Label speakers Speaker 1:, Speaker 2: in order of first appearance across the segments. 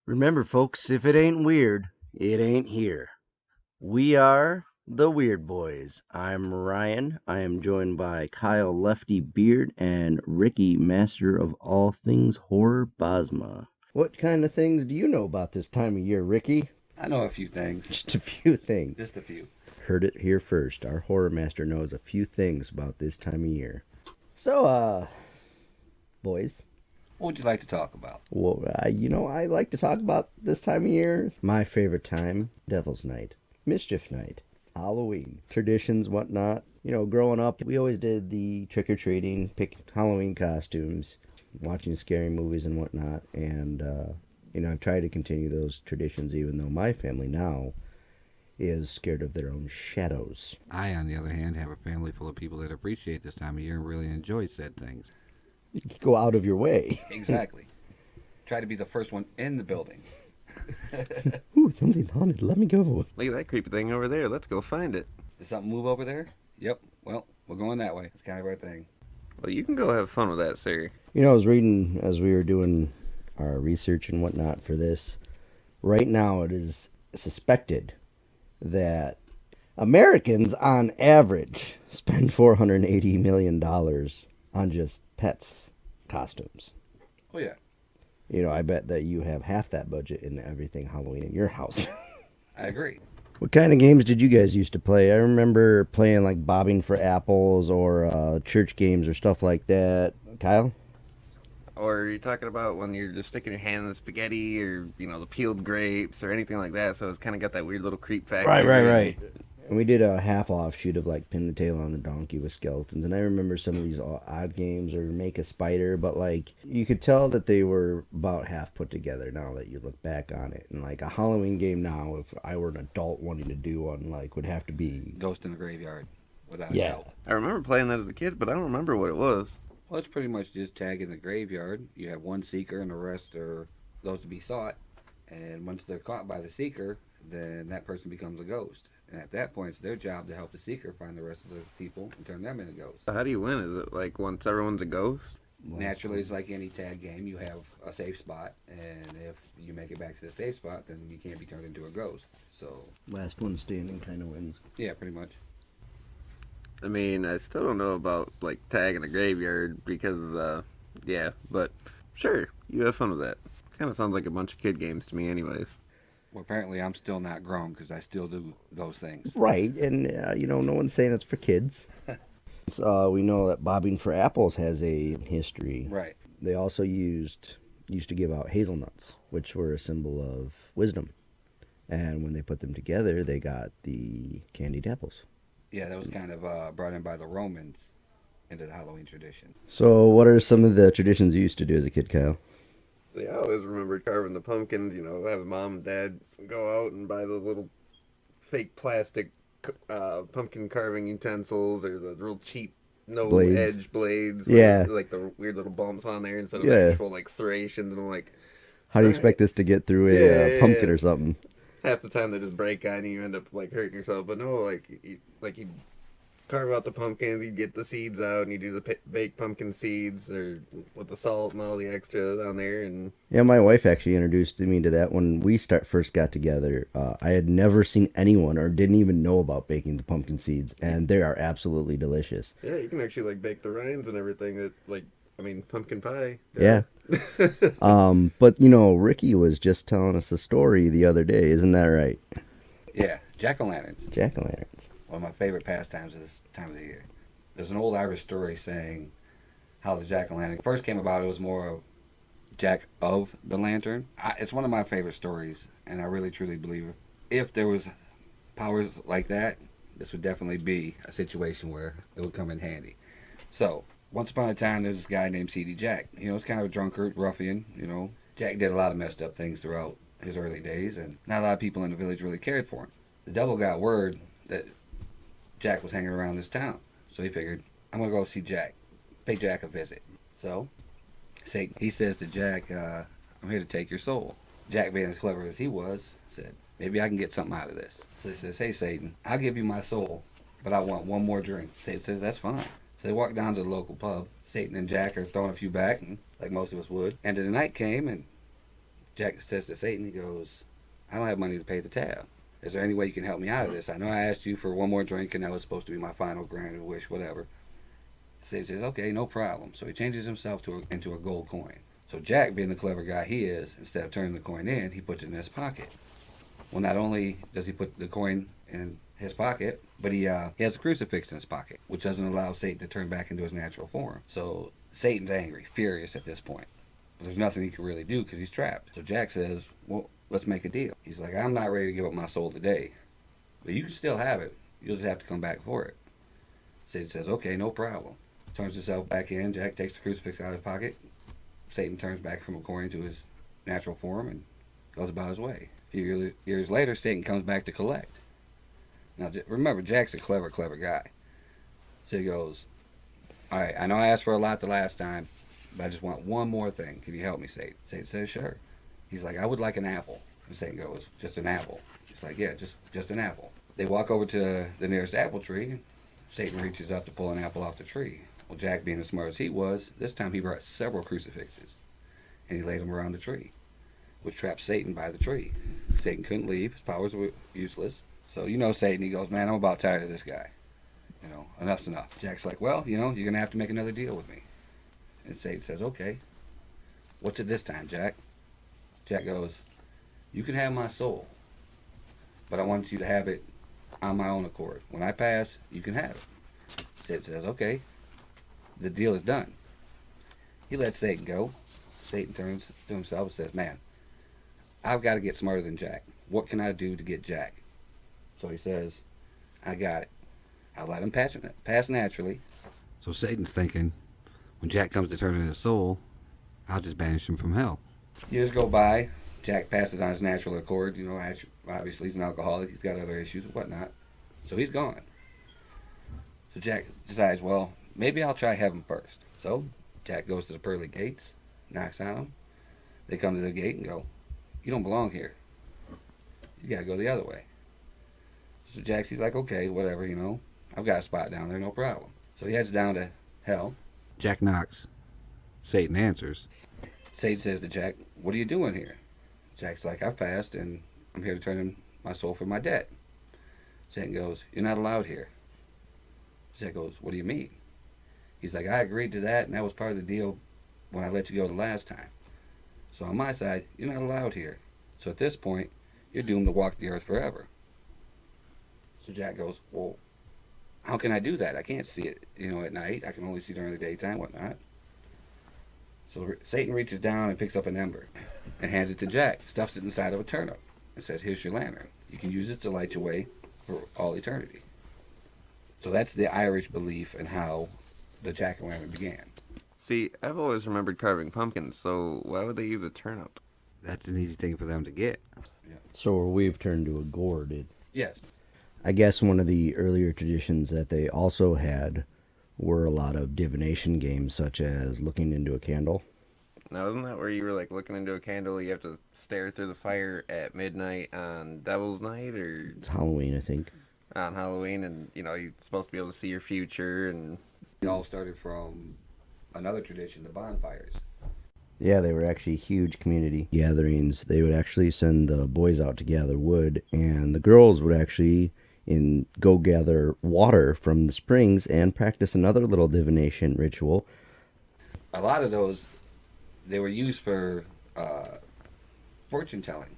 Speaker 1: Remember, folks, if it ain't weird, it ain't here. We are the Weird Boys. I'm Ryan. I am joined by Kyle Lefty Beard and Ricky, master of all things horror Bosma. What kind of things do you know about this time of year, Ricky?
Speaker 2: I know a few things.
Speaker 1: Just a few things.
Speaker 2: Just a few.
Speaker 1: Heard it here first. Our horror master knows a few things about this time of year. So, boys,
Speaker 2: What would you like to talk about?
Speaker 1: well, I like to talk about this time of year. My favorite time, Devil's Night, Mischief Night, Halloween, traditions, whatnot. Growing up, we always did the trick-or-treating, pick Halloween costumes, watching scary movies and whatnot. And, I've tried to continue those traditions even though my family now is scared of their own shadows.
Speaker 2: I, on the other hand, have a family full of people that appreciate this time of year and really enjoy said things.
Speaker 1: Go out of your way.
Speaker 2: Exactly. Try to be the first one in the building.
Speaker 1: Ooh, something haunted. Let me go.
Speaker 3: Look at that creepy thing over there. Let's go find it.
Speaker 2: Did something move over there? Yep. Well, we're going that way. It's kind of our thing.
Speaker 3: Well, you can go have fun with that, sir.
Speaker 1: I was reading as we were doing our research and whatnot for this. Right now, it is suspected that Americans, on average, spend $480 million on just pets' costumes.
Speaker 2: Oh, yeah.
Speaker 1: I bet that you have half that budget in everything Halloween in your house.
Speaker 2: I agree.
Speaker 1: What kind of games did you guys used to play? I remember playing like bobbing for apples or church games or stuff like that. Kyle?
Speaker 3: Or are you talking about when you're just sticking your hand in the spaghetti or, the peeled grapes or anything like that? So it's kind of got that weird little creep factor.
Speaker 1: Right. And we did a half offshoot of like pin the tail on the donkey with skeletons. And I remember some of these odd games or make a spider, but like you could tell that they were about half put together now that you look back on it. And like a Halloween game now, if I were an adult wanting to do one, like would have to be
Speaker 2: Ghost in the Graveyard, without a
Speaker 1: Yeah.
Speaker 2: doubt.
Speaker 3: I remember playing that as a kid, but I don't remember what it was.
Speaker 2: Well, it's pretty much just tag in the graveyard. You have one seeker and the rest are those to be sought. And once they're caught by the seeker, then that person becomes a ghost. And at that point, it's their job to help the seeker find the rest of the people and turn them into ghosts.
Speaker 3: So how do you win? Is it like once everyone's a ghost?
Speaker 2: Naturally, it's like any tag game. You have a safe spot, and if you make it back to the safe spot, then you can't be turned into a ghost. So,
Speaker 1: last one standing kind of wins.
Speaker 2: yeah, pretty much.
Speaker 3: I mean, I still don't know about like tag in a graveyard because, yeah, but sure, you have fun with that. Kind of sounds like a bunch of kid games to me, anyways.
Speaker 2: Well, apparently, I'm still not grown because I still do those things.
Speaker 1: Right, and no one's saying it's for kids. We know that bobbing for apples has a history.
Speaker 2: Right.
Speaker 1: They also used to give out hazelnuts, which were a symbol of wisdom. And when they put them together, they got the candied apples.
Speaker 2: Yeah, that was kind of brought in by the Romans into the Halloween tradition.
Speaker 1: So, what are some of the traditions you used to do as a kid, Kyle?
Speaker 3: See, I always remember carving the pumpkins, having mom and dad go out and buy the little fake plastic pumpkin carving utensils or the real cheap no-edge blades.
Speaker 1: Yeah.
Speaker 3: With, like the weird little bumps on there instead of
Speaker 1: Yeah.
Speaker 3: actual, like, serrations. And I'm like,
Speaker 1: How do you
Speaker 3: All
Speaker 1: expect this to get through a
Speaker 3: Yeah.
Speaker 1: pumpkin or something?
Speaker 3: half the time they just break on you, you end up, like, hurting yourself. But no, you carve out the pumpkins, you get the seeds out, and you do the baked pumpkin seeds or with the salt and all the extras on there. And
Speaker 1: Yeah, my wife actually introduced me to that when we first got together. I had never seen anyone or didn't even know about baking the pumpkin seeds, and they are absolutely delicious.
Speaker 3: yeah, you can actually, like, bake the rinds and everything. That, like, I mean, pumpkin pie.
Speaker 1: Yeah. But Ricky was just telling us a story the other day. Isn't that right?
Speaker 2: Yeah, jack-o'-lanterns.
Speaker 1: Jack-o'-lanterns.
Speaker 2: One of my favorite pastimes of this time of the year. There's an old Irish story saying how the jack-o'-lantern first came about. It was more of Jack of the Lantern. It's one of my favorite stories, and I really truly believe if there was powers like that, this would definitely be a situation where it would come in handy. So, once upon a time, there's this guy named C.D. Jack. He's kind of a drunkard, ruffian, Jack did a lot of messed up things throughout his early days, and not a lot of people in the village really cared for him. The devil got word that Jack was hanging around this town. So he figured, I'm going to go see Jack. Pay Jack a visit. So, Satan, he says to Jack, I'm here to take your soul. Jack, being as clever as he was, said, maybe I can get something out of this. So he says, hey, Satan, I'll give you my soul, but I want one more drink. Satan says, that's fine. So they walk down to the local pub. Satan and Jack are throwing a few back, like most of us would. And the night came, and Jack says to Satan, he goes, I don't have money to pay the tab. Is there any way you can help me out of this? I know I asked you for one more drink and that was supposed to be my final granted wish, whatever. Satan says, okay, no problem. So he changes himself into a gold coin. So Jack, being the clever guy he is, instead of turning the coin in, he puts it in his pocket. Well, not only does he put the coin in his pocket, but he has a crucifix in his pocket, which doesn't allow Satan to turn back into his natural form. So Satan's angry, furious at this point. But there's nothing he can really do because he's trapped. So Jack says, well, let's make a deal. He's like, I'm not ready to give up my soul today, but you can still have it. You'll just have to come back for it. Satan says, okay, no problem. Turns himself back in. Jack takes the crucifix out of his pocket. Satan turns back from a coin to his natural form and goes about his way. A few years later, Satan comes back to collect. Now, remember, Jack's a clever, clever guy. So he goes, all right, I know I asked for a lot the last time, but I just want one more thing. Can you help me, Satan? Satan says, sure. He's like, I would like an apple. And Satan goes, just an apple. He's like, yeah, just an apple. They walk over to the nearest apple tree. Satan reaches up to pull an apple off the tree. Well, Jack, being as smart as he was, this time he brought several crucifixes, and he laid them around the tree, which trapped Satan by the tree. Satan couldn't leave. His powers were useless. So, Satan, he goes, man, I'm about tired of this guy. Enough's enough. Jack's like, well, you're going to have to make another deal with me. And Satan says, okay. What's it this time, Jack? Jack goes, you can have my soul, but I want you to have it on my own accord. When I pass, you can have it. Satan says, okay. The deal is done. He lets Satan go. Satan turns to himself and says, man, I've got to get smarter than Jack. What can I do to get Jack? So he says, I got it. I'll let him pass naturally. So Satan's thinking, when Jack comes to turn in his soul, I'll just banish him from hell. Years go by. Jack passes on his natural accord. Obviously he's an alcoholic. He's got other issues and whatnot. So he's gone. So Jack decides, well, maybe I'll try heaven first. So Jack goes to the pearly gates, knocks on them. They come to the gate and go, you don't belong here. You got to go the other way. So he's like, okay, whatever, I've got a spot down there, no problem. So he heads down to hell. Jack knocks. Satan answers. Satan says to Jack, what are you doing here? Jack's like, I've passed and I'm here to turn in my soul for my debt. Satan goes, you're not allowed here. Jack goes, what do you mean? He's like, I agreed to that, and that was part of the deal when I let you go the last time. So on my side, you're not allowed here. So at this point, you're doomed to walk the earth forever. So Jack goes, well, how can I do that? I can't see it, at night. I can only see during the daytime, whatnot. So Satan reaches down and picks up an ember and hands it to Jack, stuffs it inside of a turnip, and says, here's your lantern. You can use it to light your way for all eternity. So that's the Irish belief and how the jack-o'-lantern began.
Speaker 3: See, I've always remembered carving pumpkins, so why would they use a turnip?
Speaker 2: That's an easy thing for them to get.
Speaker 1: Yeah. So we've turned to a gourd.
Speaker 2: Yes.
Speaker 1: I guess one of the earlier traditions that they also had were a lot of divination games, such as looking into a candle.
Speaker 3: Now, isn't that where you were looking into a candle? You have to stare through the fire at midnight on Devil's Night, or
Speaker 1: it's Halloween, I think.
Speaker 3: On Halloween, and you're supposed to be able to see your future, and
Speaker 2: it all started from another tradition, the bonfires.
Speaker 1: Yeah, they were actually huge community gatherings. They would actually send the boys out to gather wood, and the girls would actually go gather water from the springs and practice another little divination ritual.
Speaker 2: A lot of those, they were used for fortune telling,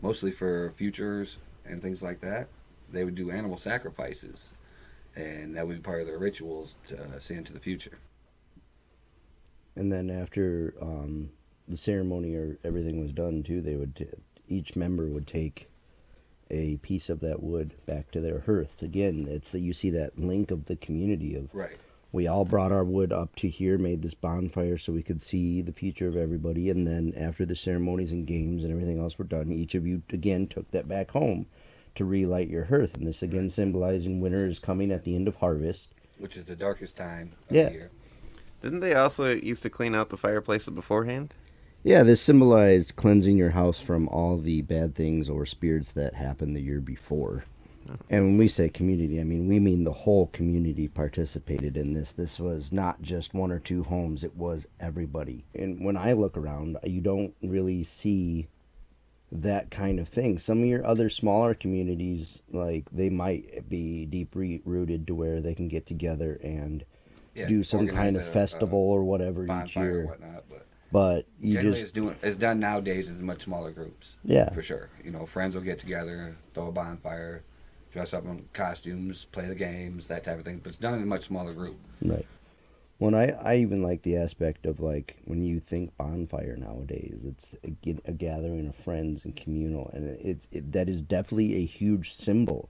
Speaker 2: mostly for futures and things like that. They would do animal sacrifices, and that would be part of their rituals to see into the future.
Speaker 1: And then after the ceremony or everything was done too, they would each member would take a piece of that wood back to their hearth. Again, it's that you see that link of the community of
Speaker 2: right.
Speaker 1: We all brought our wood up to here, made this bonfire so we could see the future of everybody, and then after the ceremonies and games and everything else were done, each of you again took that back home to relight your hearth. And this again symbolizing winter is coming at the end of harvest,
Speaker 2: which is the darkest time of the year.
Speaker 3: Didn't they also used to clean out the fireplaces beforehand?
Speaker 1: Yeah, this symbolized cleansing your house from all the bad things or spirits that happened the year before. Oh. And when we say community, we mean the whole community participated in this. This was not just one or two homes, it was everybody. And when I look around, you don't really see that kind of thing. Some of your other smaller communities, like, they might be deep rooted to where they can get together and
Speaker 2: Yeah,
Speaker 1: do some kind
Speaker 2: organize
Speaker 1: of
Speaker 2: a
Speaker 1: festival or whatever each
Speaker 2: bonfire or
Speaker 1: year.
Speaker 2: whatnot, but
Speaker 1: But you
Speaker 2: generally
Speaker 1: just,
Speaker 2: it's done nowadays in much smaller groups.
Speaker 1: yeah,
Speaker 2: For sure. You know, friends will get together, throw a bonfire, dress up in costumes, play the games, that type of thing. But it's done in a much smaller group.
Speaker 1: right. When I even like the aspect of, like, when you think bonfire nowadays, it's a gathering of friends and communal, and that is definitely a huge symbol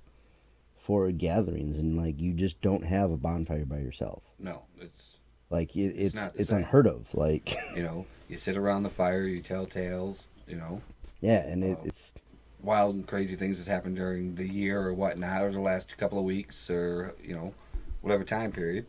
Speaker 1: for gatherings, and, like, you just don't have a bonfire by yourself.
Speaker 2: No,
Speaker 1: Like,
Speaker 2: it's not the
Speaker 1: it's
Speaker 2: same.
Speaker 1: unheard of. Like,
Speaker 2: You know, you sit around the fire, you tell tales,
Speaker 1: yeah, and
Speaker 2: uh,
Speaker 1: it's
Speaker 2: wild and crazy things that's happened during the year or whatnot, or the last couple of weeks, or, whatever time period.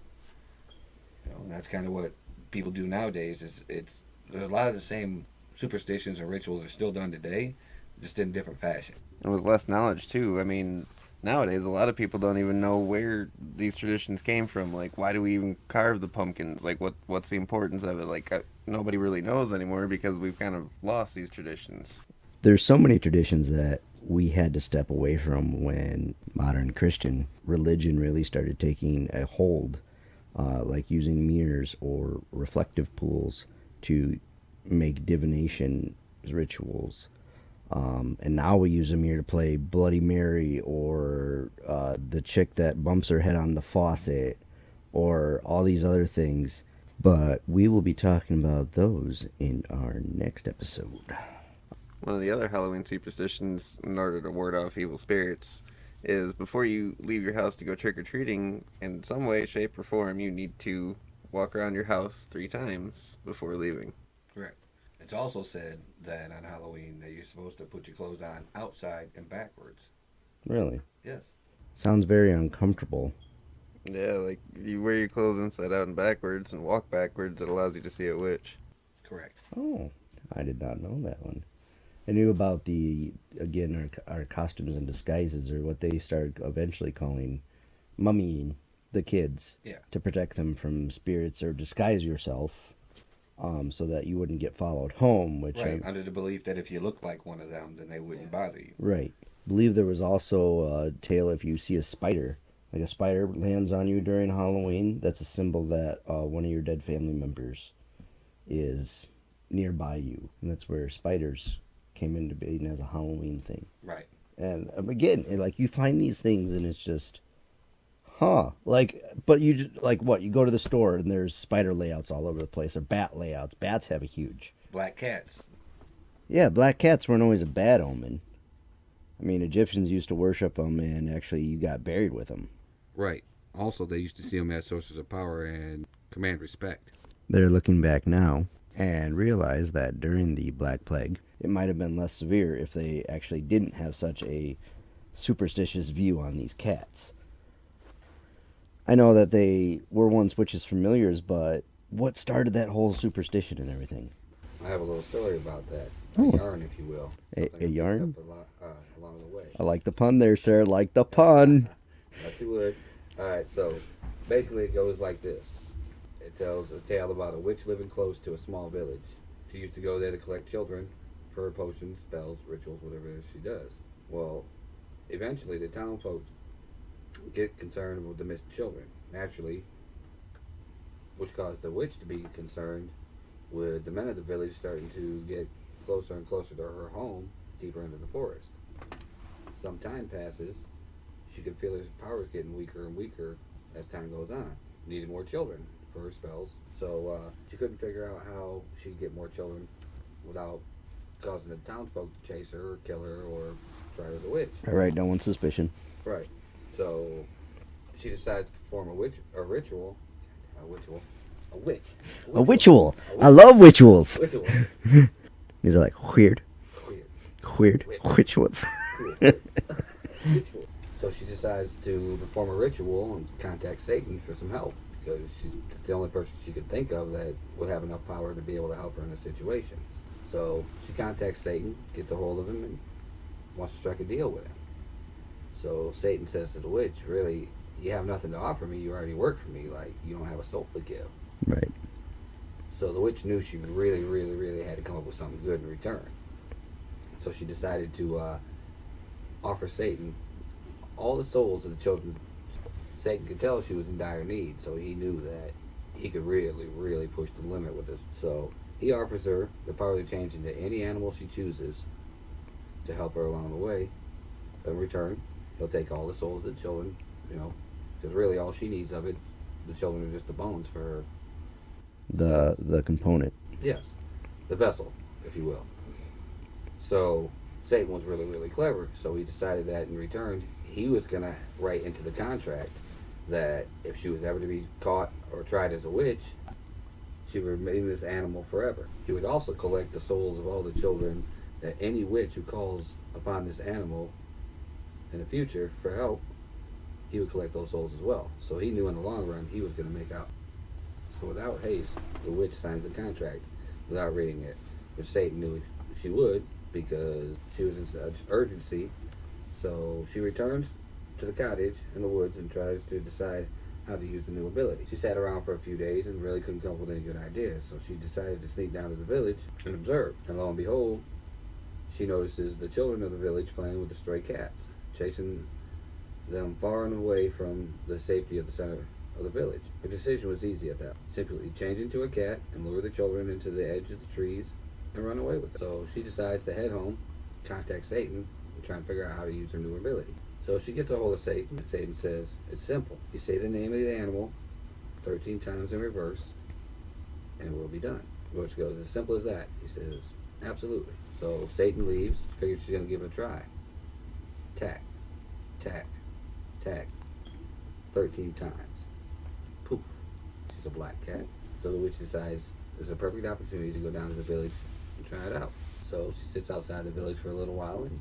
Speaker 2: That's kind of what people do nowadays. It's a lot of the same superstitions and rituals are still done today, just in different fashion.
Speaker 3: And with less knowledge too. I mean, nowadays a lot of people don't even know where these traditions came from. Like, why do we even carve the pumpkins? Like, what's the importance of it? Like, nobody really knows anymore because we've kind of lost these traditions.
Speaker 1: there's so many traditions that we had to step away from when modern Christian religion really started taking a hold, like using mirrors or reflective pools to make divination rituals. And now we use a mirror to play Bloody Mary, or the chick that bumps her head on the faucet, or all these other things. But we will be talking about those in our next episode.
Speaker 3: One of the other Halloween superstitions, in order to ward off evil spirits, is before you leave your house to go trick or treating, in some way, shape, or form, you need to walk around your house 3 times before leaving.
Speaker 2: Correct. It's also said that on Halloween that you're supposed to put your clothes on outside and backwards.
Speaker 1: Really?
Speaker 2: Yes.
Speaker 1: Sounds very uncomfortable.
Speaker 3: Yeah, like you wear your clothes inside out and backwards and walk backwards. It allows you to see a witch.
Speaker 2: Correct.
Speaker 1: Oh, I did not know that one. I knew about again, our costumes and disguises, or what they started eventually calling mummying the kids,
Speaker 2: Yeah.
Speaker 1: to protect them from spirits, or disguise yourself, so that you wouldn't get followed home. Which
Speaker 2: Right. Under the belief that if you look like one of them, then they wouldn't bother you.
Speaker 1: right. Believe there was also a tale, if you see a spider, like a spider lands on you during Halloween, that's a symbol that one of your dead family members is nearby you, and that's where spiders came into being as a Halloween thing.
Speaker 2: Right.
Speaker 1: And again, like, you find these things, and it's just, like, but you just, like, what, you go to the store and there's spider layouts all over the place, or bat layouts. Bats have a huge,
Speaker 2: Black cats.
Speaker 1: yeah, black cats weren't always a bad omen. I mean, Egyptians used to worship them, and actually you got buried with them.
Speaker 2: Right. Also, they used to see them as sources of power and command respect.
Speaker 1: They're looking back now and realize that during the Black Plague, it might have been less severe if they actually didn't have such a superstitious view on these cats. I know that they were once witches' familiars, but what started that whole superstition and everything?
Speaker 2: I have a little story about that.
Speaker 1: Oh.
Speaker 2: A yarn, if you will.
Speaker 1: A
Speaker 2: Something I picked
Speaker 1: yarn?
Speaker 2: up along the way.
Speaker 1: I like the pun there, sir. Like the pun.
Speaker 2: Like you would. Alright, so basically it goes like this. It tells a tale about a witch living close to a small village. She used to go there to collect children for potions, spells, rituals, whatever it is she does. Well, eventually the town folks get concerned with the missing children, naturally, which caused the witch to be concerned with the men of the village starting to get closer and closer to her home, deeper into the forest. Some time passes. She could feel her powers getting weaker and weaker as time goes on. Needed more children for her spells, so she couldn't figure out how she'd get more children without causing the townsfolk to chase her or kill her or try her as a witch.
Speaker 1: All right, no one's suspicion.
Speaker 2: Right. So she decides to perform a witch.
Speaker 1: A ritual.
Speaker 2: A
Speaker 1: I love rituals.
Speaker 2: ritual.
Speaker 1: These are like weird
Speaker 2: Weird.
Speaker 1: rituals.
Speaker 2: Ritual. So she decides to perform a ritual and contact Satan for some help, because she's the only person she could think of that would have enough power to be able to help her in a situation. So she contacts Satan, gets a hold of him, and wants to strike a deal with him. So Satan says to the witch, really, you have nothing to offer me. You already work for me. Like, you don't have a soul to give.
Speaker 1: Right.
Speaker 2: So the witch knew she really, really, really had to come up with something good in return. So she decided to offer Satan all the souls of the children. Satan could tell she was in dire need, so he knew that he could really, really push the limit with this. So he offers her the power to change into any animal she chooses to help her along the way. In return, he'll take all the souls of the children, because really all she needs of it, the children are just the bones for her.
Speaker 1: The component.
Speaker 2: Yes, the vessel, if you will. So Satan was really, really clever, so he decided that in return, he was going to write into the contract that if she was ever to be caught or tried as a witch, she would remain this animal forever. He would also collect the souls of all the children that any witch who calls upon this animal in the future for help, he would collect those souls as well. So he knew in the long run he was going to make out. So without haste, the witch signs the contract without reading it, which Satan knew she would because she was in such urgency. So she returns to the cottage in the woods and tries to decide how to use the new ability. She sat around for a few days and really couldn't come up with any good ideas, so she decided to sneak down to the village and observe. And lo and behold, she notices the children of the village playing with the stray cats, chasing them far and away from the safety of the center of the village. Her decision was easy at that. Simply change into a cat and lure the children into the edge of the trees and run away with them. So she decides to head home, contact Satan, and try and figure out how to use her new ability. So she gets a hold of Satan, and Satan says, it's simple. You say the name of the animal 13 times in reverse, and it will be done. Which goes, as simple as that. He says, absolutely. So Satan leaves, figures she's going to give it a try. Tack, tack, tack, 13 times. Poof. She's a black cat. So the witch decides this is a perfect opportunity to go down to the village and try it out. So she sits outside the village for a little while and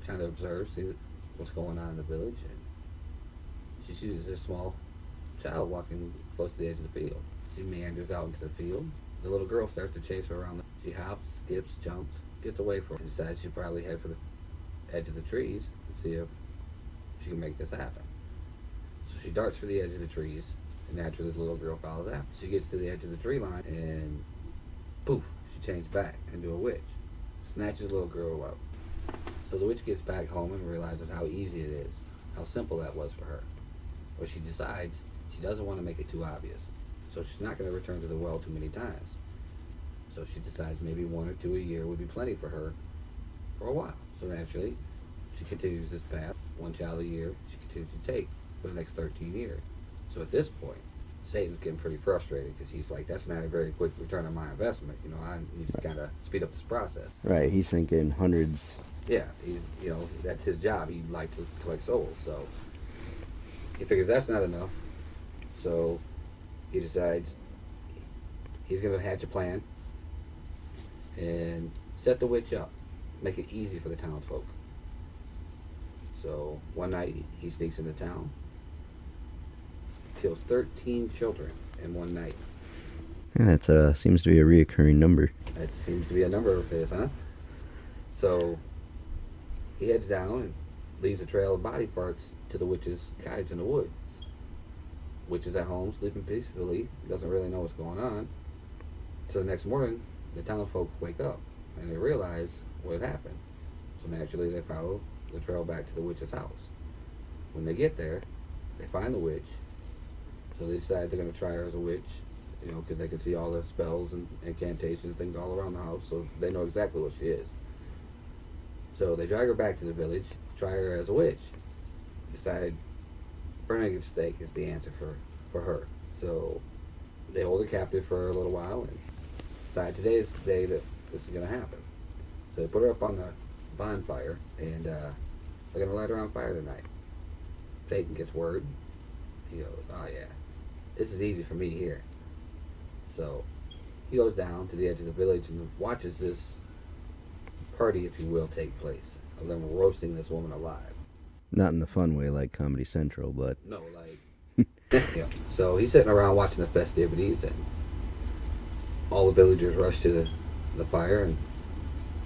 Speaker 2: kind of observes, see what's going on in the village. And she sees a small child walking close to the edge of the field. She meanders out into the field. The little girl starts to chase her around. She hops, skips, jumps, gets away from her, and decides she'll probably head for the edge of the trees and see if she can make this happen. So she darts for the edge of the trees, and naturally the little girl follows after. She gets to the edge of the tree line, and poof, she changed back into a witch. Snatches the little girl up. So the witch gets back home and realizes how easy it is, how simple that was for her. But she decides she doesn't want to make it too obvious. So she's not going to return to the well too many times. So she decides maybe 1 or 2 a year would be plenty for her for a while. So naturally, she continues this path, 1 child a year, she continues to take for the next 13 years. So at this point, Satan's getting pretty frustrated because he's like, that's not a very quick return on my investment. I need to kind of speed up this process.
Speaker 1: Right, he's thinking hundreds.
Speaker 2: Yeah, that's his job. He likes to collect souls. So he figures that's not enough. So he decides he's going to hatch a plan and set the witch up, make it easy for the townsfolk. So one night he sneaks into town, kills 13 children in one night.
Speaker 1: Yeah, that seems to be a reoccurring number.
Speaker 2: That seems to be a number of his, huh? So he heads down and leaves a trail of body parts to the witch's cottage in the woods. Witch is at home, sleeping peacefully, doesn't really know what's going on. So the next morning, the townsfolk wake up and they realize what had happened. So naturally, they follow the trail back to the witch's house. When they get there, they find the witch. So they decide they're going to try her as a witch, because they can see all the spells and incantations, things all around the house, so they know exactly what she is. So they drag her back to the village, try her as a witch. Decide burning at the stake is the answer for her. So they hold her captive for a little while and decide today is the day that this is going to happen. So they put her up on the bonfire and they're going to light her on fire tonight. Satan gets word. He goes, oh yeah, this is easy for me here. So he goes down to the edge of the village and watches this party, if you will, take place of them roasting this woman alive.
Speaker 1: Not in the fun way like Comedy Central, but...
Speaker 2: No, like... yeah. So he's sitting around watching the festivities, and all the villagers rush to the fire and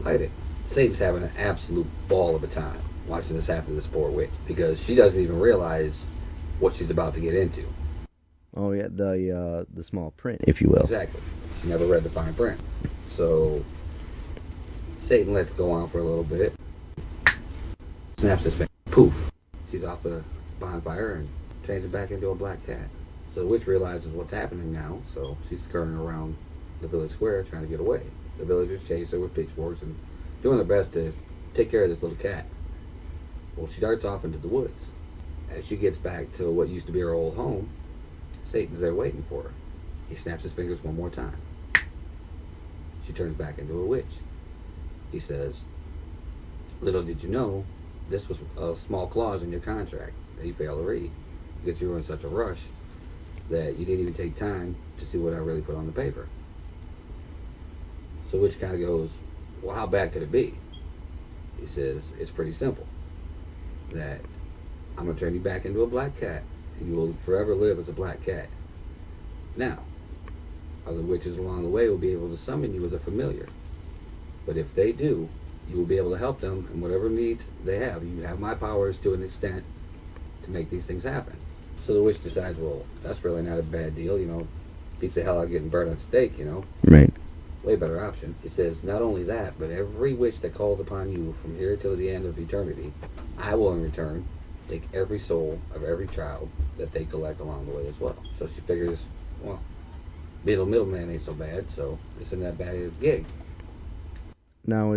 Speaker 2: light it. Satan's having an absolute ball of a time watching this happen to this poor witch, because she doesn't even realize what she's about to get into.
Speaker 1: Oh yeah, the small print, if you will.
Speaker 2: Exactly. She never read the fine print. So Satan lets go on for a little bit, snaps his finger, poof, she's off the bonfire and changes back into a black cat. So the witch realizes what's happening now, so she's scurrying around the village square trying to get away. The villagers chase her with pitchforks and doing their best to take care of this little cat. Well, she darts off into the woods. As she gets back to what used to be her old home, Satan's there waiting for her. He snaps his fingers one more time. She turns back into a witch. He says, "Little did you know, this was a small clause in your contract that you failed to read, because you were in such a rush that you didn't even take time to see what I really put on the paper." So Witch kind of goes, "Well, how bad could it be?" He says, "It's pretty simple. That I'm going to turn you back into a black cat, and you will forever live as a black cat. Now, other witches along the way will be able to summon you as a familiar. But if they do, you will be able to help them in whatever needs they have. You have my powers to an extent to make these things happen." So the witch decides, well, that's really not a bad deal, Beats the hell out of getting burnt on a stake,
Speaker 1: Right.
Speaker 2: Way better option. He says, not only that, but every witch that calls upon you from here till the end of eternity, I will in return take every soul of every child that they collect along the way as well. So she figures, well, middleman ain't so bad, so this isn't that bad a gig.
Speaker 1: Now,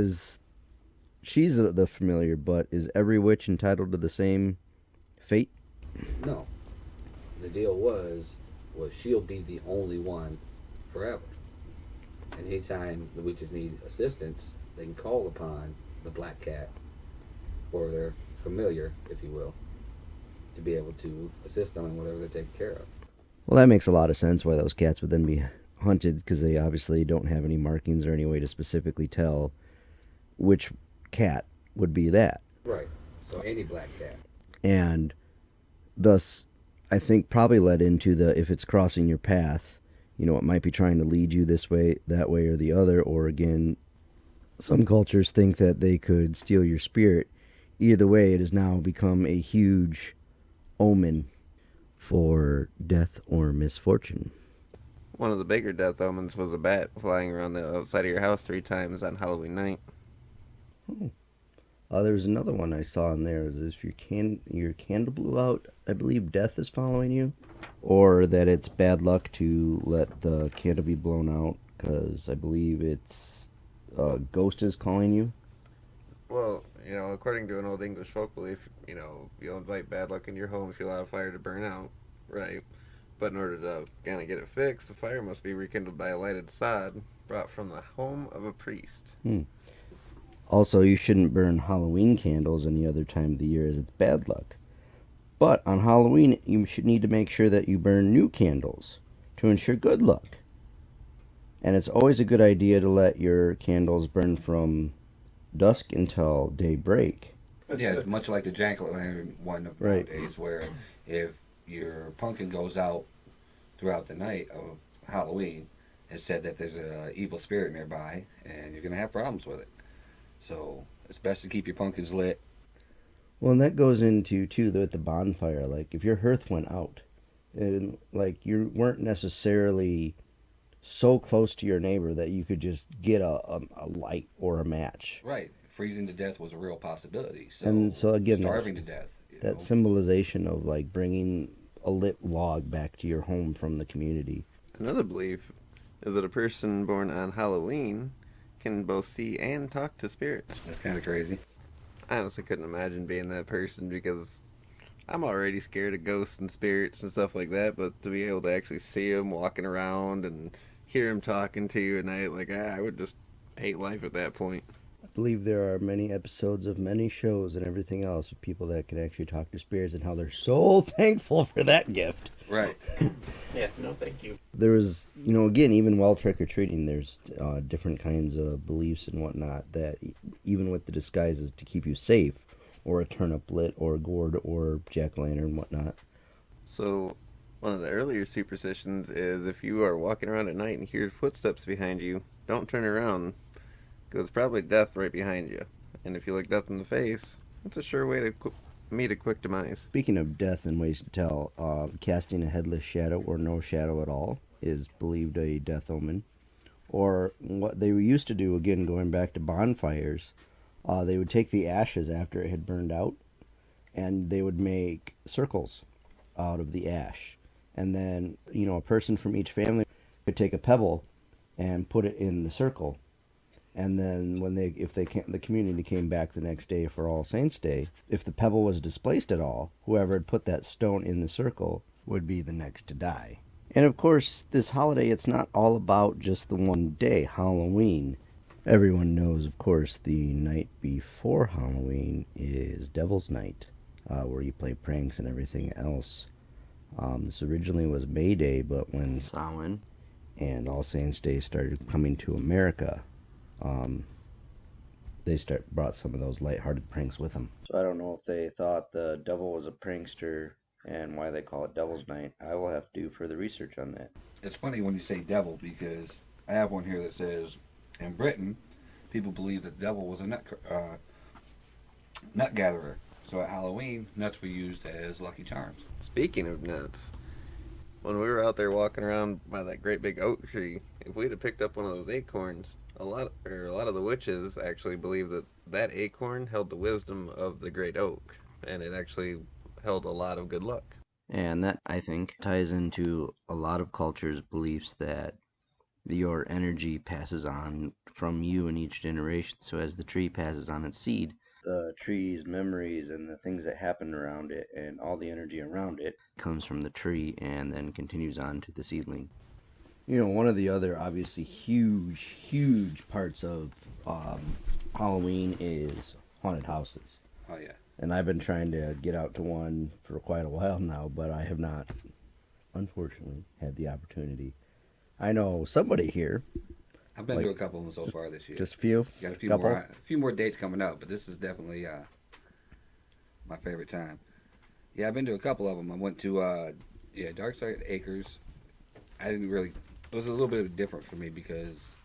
Speaker 1: she's the familiar, but is every witch entitled to the same fate?
Speaker 2: No. The deal was she'll be the only one forever. And anytime the witches need assistance, they can call upon the black cat or their familiar, if you will, to be able to assist them in whatever they're taking care of.
Speaker 1: Well, that makes a lot of sense why those cats would then be hunted, because they obviously don't have any markings or any way to specifically tell which cat would be that.
Speaker 2: Right. So any black cat.
Speaker 1: And thus, I think probably led into if it's crossing your path, it might be trying to lead you this way, that way, or the other, or again, some cultures think that they could steal your spirit. Either way, it has now become a huge omen for death or misfortune.
Speaker 3: One of the bigger death omens was a bat flying around the outside of your house 3 times on Halloween night.
Speaker 1: There was another one I saw in there. Is if your candle blew out, I believe death is following you, or that it's bad luck to let the candle be blown out, because I believe it's a ghost is calling you.
Speaker 3: Well, according to an old English folk belief, you'll invite bad luck into your home if you allow a fire to burn out, right? But in order to kind of get it fixed, the fire must be rekindled by a lighted sod brought from the home of a priest.
Speaker 1: Also, you shouldn't burn Halloween candles any other time of the year, as it's bad luck. But on Halloween, you should need to make sure that you burn new candles to ensure good luck. And it's always a good idea to let your candles burn from dusk until daybreak.
Speaker 2: Yeah, it's much like the jack-o'-lantern one of
Speaker 1: Right.
Speaker 2: nowadays, where if your pumpkin goes out throughout the night of Halloween, it's said that there's an evil spirit nearby, and you're going to have problems with it. So it's best to keep your pumpkins lit.
Speaker 1: Well, and that goes into, too, the bonfire. Like, if your hearth went out, and, you weren't necessarily so close to your neighbor that you could just get a light or a match.
Speaker 2: Right. Freezing to death was a real possibility.
Speaker 1: And so, again,
Speaker 2: starving to death.
Speaker 1: That symbolization of, bringing a lit log back to your home from the community.
Speaker 3: Another belief is that a person born on Halloween can both see and talk to spirits.
Speaker 2: That's kind of crazy.
Speaker 3: I honestly couldn't imagine being that person, because I'm already scared of ghosts and spirits and stuff like that, but to be able to actually see them walking around and hear them talking to you at night, I would just hate life at that point.
Speaker 1: I believe there are many episodes of many shows and everything else of people that can actually talk to spirits and how they're so thankful for that gift.
Speaker 2: Right.
Speaker 3: Yeah, no thank you.
Speaker 1: There was, again, even while trick-or-treating, there's different kinds of beliefs and whatnot that even with the disguises to keep you safe, or a turnip lit, or a gourd, or jack-o'-lantern and whatnot.
Speaker 3: So, one of the earlier superstitions is if you are walking around at night and hear footsteps behind you, don't turn around, because it's probably death right behind you. And if you look death in the face, it's a sure way to meet a quick demise.
Speaker 1: Speaking of death and ways to tell, casting a headless shadow or no shadow at all is believed a death omen. Or what they used to do, again, going back to bonfires, they would take the ashes after it had burned out, and they would make circles out of the ash. And then, a person from each family could take a pebble and put it in the circle. And then if the community came back the next day for All Saints Day, if the pebble was displaced at all, whoever had put that stone in the circle would be the next to die. And of course, this holiday, it's not all about just the one day, Halloween. Everyone knows, of course, the night before Halloween is Devil's Night, where you play pranks and everything else. This originally was May Day, but when Samhain and All Saints Day started coming to America, they brought some of those lighthearted pranks with them. So I don't know if they thought the devil was a prankster and why they call it Devil's Night. I will have to do further research on that.
Speaker 2: It's funny when you say devil because I have one here that says in Britain, people believe that the devil was a nut gatherer. So at Halloween, nuts were used as lucky charms.
Speaker 3: Speaking of nuts, when we were out there walking around by that great big oak tree, if we'd have picked up one of those acorns, a lot of the witches actually believe that that acorn held the wisdom of the great oak, and it actually held a lot of good luck.
Speaker 1: And that, I think, ties into a lot of cultures' beliefs that your energy passes on from you in each generation. So as the tree passes on its seed, the tree's memories and the things that happen around it and all the energy around it comes from the tree and then continues on to the seedling. One of the other obviously huge parts of Halloween is haunted houses.
Speaker 2: Oh, yeah.
Speaker 1: And I've been trying to get out to one for quite a while now, but I have not, unfortunately, had the opportunity. I know somebody here.
Speaker 2: I've been to a couple of them so far this year.
Speaker 1: Just a few?
Speaker 2: Got
Speaker 1: Couple?
Speaker 2: a few more dates coming up, but this is definitely my favorite time. Yeah, I've been to a couple of them. I went to Dark Side Acres. It was a little bit different for me because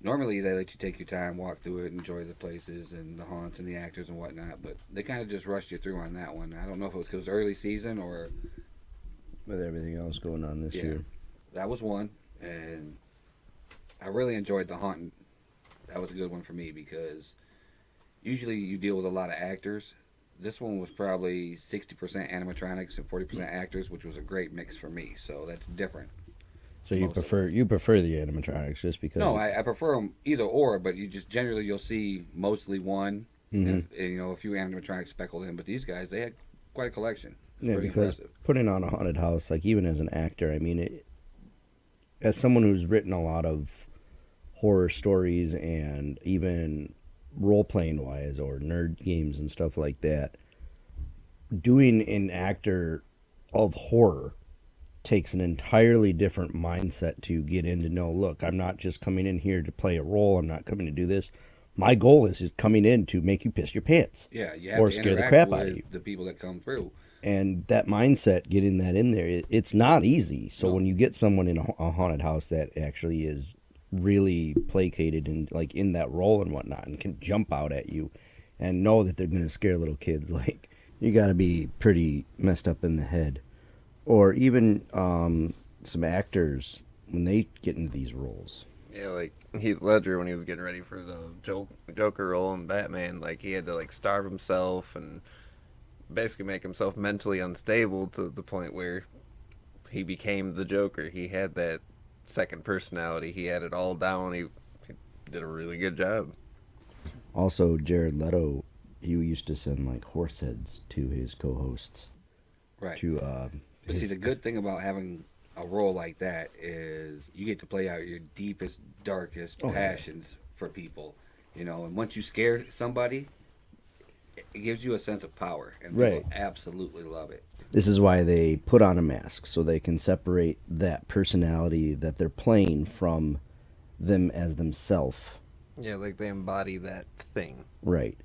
Speaker 2: normally they let you take your time, walk through it, enjoy the places and the haunts and the actors and whatnot, but they kind of just rushed you through on that one. I don't know if it was because it was early season or
Speaker 1: with everything else going on this year.
Speaker 2: That was one, and I really enjoyed the haunting. That was a good one for me because usually you deal with a lot of actors. This one was probably 60% animatronics and 40% actors, which was a great mix for me. So that's different.
Speaker 1: So you prefer the animatronics just because?
Speaker 2: No, I prefer them either or, but you'll see mostly one, and a few animatronics speckled in. But these guys, they had quite a collection.
Speaker 1: Yeah, because putting on a haunted house, like even as an actor, I mean, as someone who's written a lot of horror stories and even role-playing wise or nerd games and stuff like that, doing an actor of horror takes an entirely different mindset to get in to know, look, I'm not just coming in here to play a role. I'm not coming to do this. My goal is coming in to make you piss your pants.
Speaker 2: Yeah, you have
Speaker 1: or
Speaker 2: to
Speaker 1: scare the
Speaker 2: interact
Speaker 1: crap
Speaker 2: with
Speaker 1: out of you.
Speaker 2: the people that come through.
Speaker 1: And that mindset, getting that in there, it's not easy. So when you get someone in a haunted house that actually is really placated and like in that role and whatnot and can jump out at you and know that they're going to scare little kids, like, you got to be pretty messed up in the head. Or even some actors when they get into these roles.
Speaker 3: Yeah, like Heath Ledger when he was getting ready for the Joker role in Batman, like he had to like starve himself and basically make himself mentally unstable to the point where he became the Joker. He had that second personality. He had it all down. He did a really good job.
Speaker 1: Also, Jared Leto, he used to send like horse heads to his co-hosts.
Speaker 2: Right.
Speaker 1: But
Speaker 2: see, the good thing about having a role like that is you get to play out your deepest, darkest passions for people, and once you scare somebody, it gives you a sense of power, and people absolutely love it.
Speaker 1: This is why they put on a mask, so they can separate that personality that they're playing from them as themselves.
Speaker 3: Yeah, like they embody that thing.
Speaker 1: Right.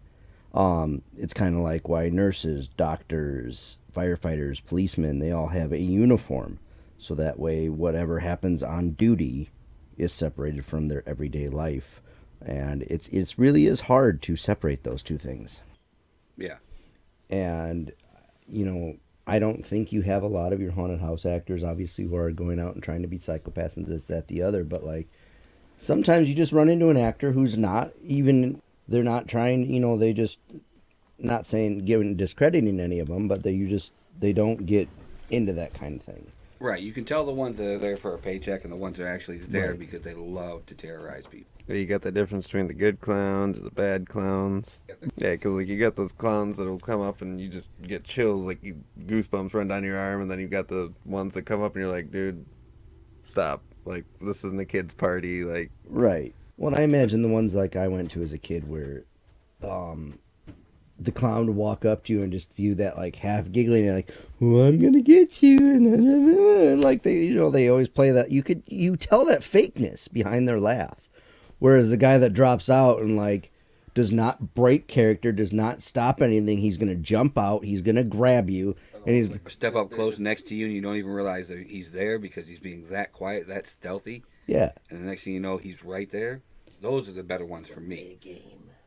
Speaker 1: It's kind of like why nurses, doctors, firefighters, policemen, they all have a uniform. So that way whatever happens on duty is separated from their everyday life. And it's really is hard to separate those two things.
Speaker 2: Yeah.
Speaker 1: And, I don't think you have a lot of your haunted house actors, obviously, who are going out and trying to be psychopaths and this, that, the other. But, like, Sometimes you just run into an actor who's not even, they're not trying, they just, not saying, giving, discrediting any of them, but they don't get into that kind of thing.
Speaker 2: Right. You can tell the ones that are there for a paycheck and the ones that are actually there
Speaker 1: Right.
Speaker 2: because they love to terrorize people.
Speaker 3: You got the difference between the good clowns and the bad clowns. Yeah, because like you got those clowns that'll come up and you just get chills, like goosebumps run down your arm, and then you got the ones that come up and you're like, dude, stop! Like this isn't a kid's party. Like
Speaker 1: Right. Well, I imagine the ones like I went to as a kid where the clown would walk up to you and just do that like half giggling and like, well, I'm gonna get you, and like they always play that. You tell that fakeness behind their laugh, whereas the guy that drops out and like does not break character, does not stop anything, he's gonna jump out, he's gonna grab you, and he's
Speaker 2: Step up close next to you and you don't even realize that he's there because he's being that quiet, that stealthy.
Speaker 1: yeah.
Speaker 2: And the next thing you know, he's right there. Those are the better ones for me.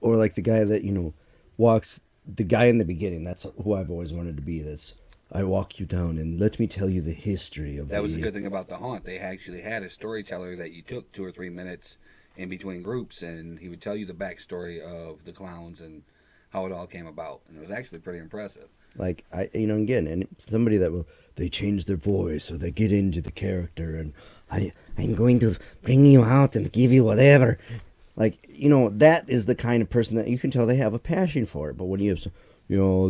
Speaker 1: Or like the guy that walks, the guy in the beginning. That's who I've always wanted to be. That's, I walk you down and let me tell you the history of
Speaker 2: That was the good thing about the haunt. They actually had a storyteller that you took 2 or 3 minutes in between groups, and he would tell you the backstory of the clowns and how it all came about. And it was actually pretty impressive.
Speaker 1: Like again, and somebody that will, they change their voice or they get into the character, and I'm going to bring you out and give you whatever. Like, that is the kind of person that you can tell they have a passion for it. But when you have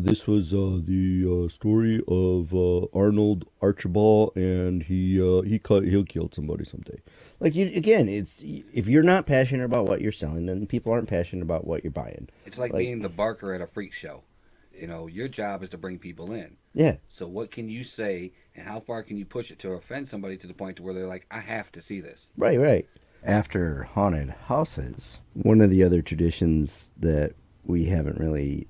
Speaker 1: this was the story of Arnold Archibald, and he killed somebody someday. Like, again, it's, if you're not passionate about what you're selling, then people aren't passionate about what you're buying.
Speaker 2: It's like being the barker at a freak show. Your job is to bring people in.
Speaker 1: Yeah.
Speaker 2: So what can you say, and how far can you push it to offend somebody to the point to where they're like, I have to see this.
Speaker 1: Right. After haunted houses, one of the other traditions that we haven't really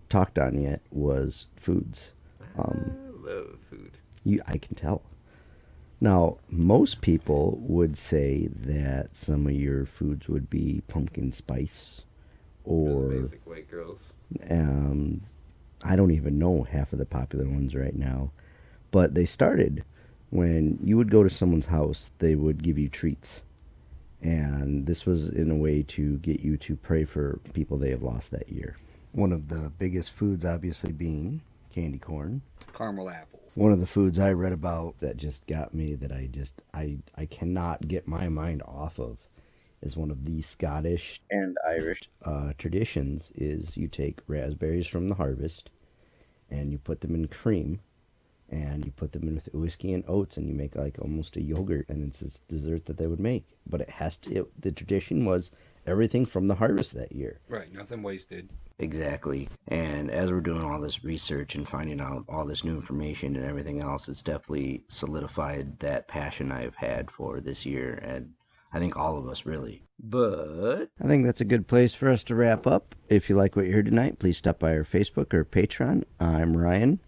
Speaker 1: talked on yet was foods.
Speaker 3: I love food.
Speaker 1: I can tell. Now, most people would say that some of your foods would be pumpkin spice, or
Speaker 3: Basic white girls.
Speaker 1: I don't even know half of the popular ones right now. But they started when you would go to someone's house, they would give you treats. And this was in a way to get you to pray for people they have lost that year. One of the biggest foods, obviously, being candy corn.
Speaker 2: Caramel apple.
Speaker 1: One of the foods I read about that just got me, that I cannot get my mind off of, is one of the Scottish and Irish traditions, is you take raspberries from the harvest and you put them in cream, and you put them in with whiskey and oats, and you make like almost a yogurt, and it's this dessert that they would make. But it has to, the tradition was everything from the harvest that year.
Speaker 2: Right, nothing wasted.
Speaker 1: Exactly. And as we're doing all this research and finding out all this new information and everything else, it's definitely solidified that passion I've had for this year, and I think all of us really. But I think that's a good place for us to wrap up. If you like what you heard tonight, please stop by our Facebook or Patreon. I'm Ryan.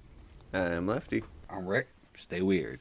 Speaker 3: I'm Lefty.
Speaker 2: I'm Rick. Stay weird.